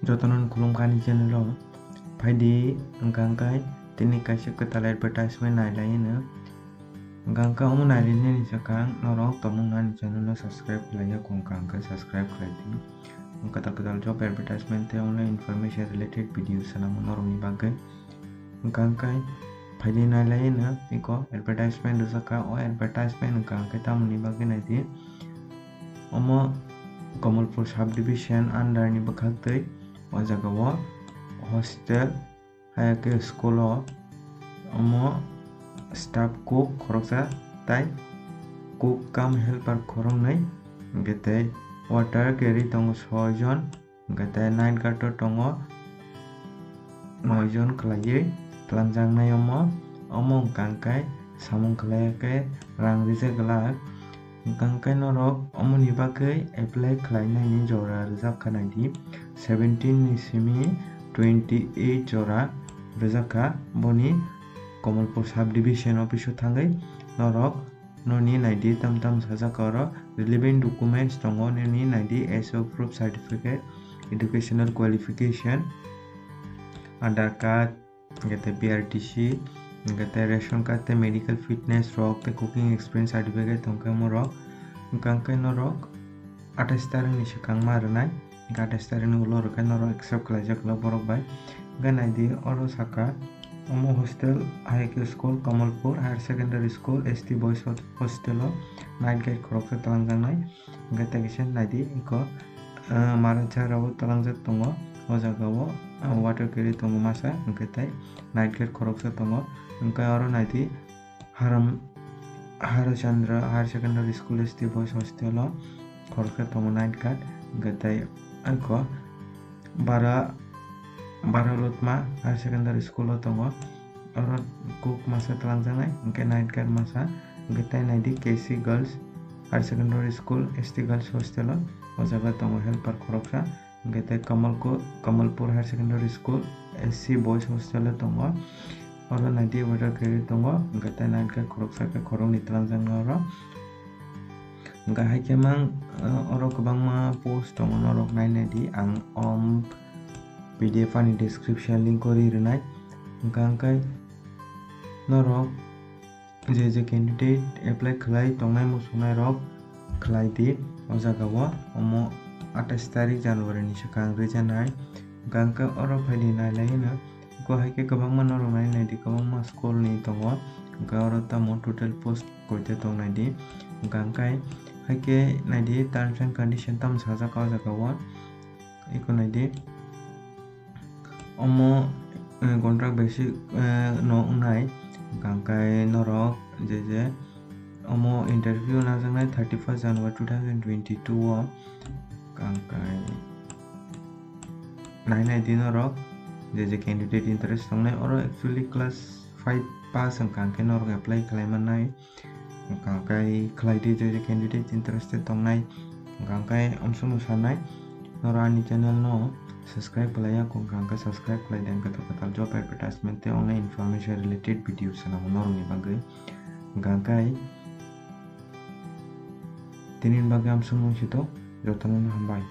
Jotonon kulungkani channel Paidi engkangkai tini kaisa ketal advertisement nailai engkangka omu nailai ni sakang norok tomung nani channel subscribe kelaya kongkangka subscribe kelai ketal job advertisement te online information related videos sanamu norok ni bagai engkangkai Paidi nailai iko advertisement dosaka o advertisement engkangkai tamu ni bagai naidi omo Kamalpur subdivision under ni bakhaltei o jagao hostel hayake school omo staff cook khoroksa tai cook kam helper khoroknai gete water carry tongo 6 jon gete night guard tongo 9 jon khlaiye tlanjangnai omo kangkai samung khlaiyake rang rijak glak Gangkai norok omoni bagai apply khlainai ni jora rijak khanai di 17 ni simi 28 jora rijak kha boni Kamalpur subdivision office o thangai norok noni naidi tamtam sajak oro relevant documents tongo noni naidi SO proof certificate educational qualification Aadhaar card gete BRTC gete ration card te medical fitness rok te cooking experience certificate tongkai morok gangkai norok 28 tarik ni sakang marnai 28 tarik ni ulo rokai norok accept khlaijak borok bai ganai di oro saka omo hostel high school Kamalpur higher secondary school ST boys hostel night guide khoroksa talangjangnai gete kisa naidi iko maracha rao talangjak tongo o jagao water carry tongo masa gete night guide khoroksa tongo engkai oro naidi Harachandra higher secondary school ST boys hostel khoroksa tongo night guard gete aiko Baralutma higher secondary school tongo oro cook masa talangjangnai engkai night guard masa gete naidi KC girls higher secondary school ST girls hostel o jaga tongo helper khoroksa gete Kamalpur higher secondary school SC boys hostel tongo oro naidi water carry tongo gete night guard khoroksa ke khorokni talangjangnai oro engka haike mang oro kwbangma post tongo norok nainai di ang PDF ni description link o rirwnai engkai norok je candidate apply khlai tongnai musungnai rok khlai di o jagao omo 28 tarik January ni sakang rijanai engkai oro phaidi nailai ko haike kwbangma norok nainai di kwbangma school ni tongo engkai oro tamo total post koite tongnai di engkai haike naidi terms and condition tam sajak o jagao iko naidi omo contract basic no ungnai gangkai norok je omo interview najaknai 31 January 2022 o gangkai nainai di norok je candidate interest tongnai oro actually class 5 pass gangkai norok apply khlaimanai gangkai khlaidi je candidate interested tongnai gangkai amsung sanai norok ani channel no subscribe kelaya kongkangka subscribe kelai dan ketal job advertisement te online information related videos sanamu norok ni bagai gangkai tinin bagai amsung sito jotonon hambai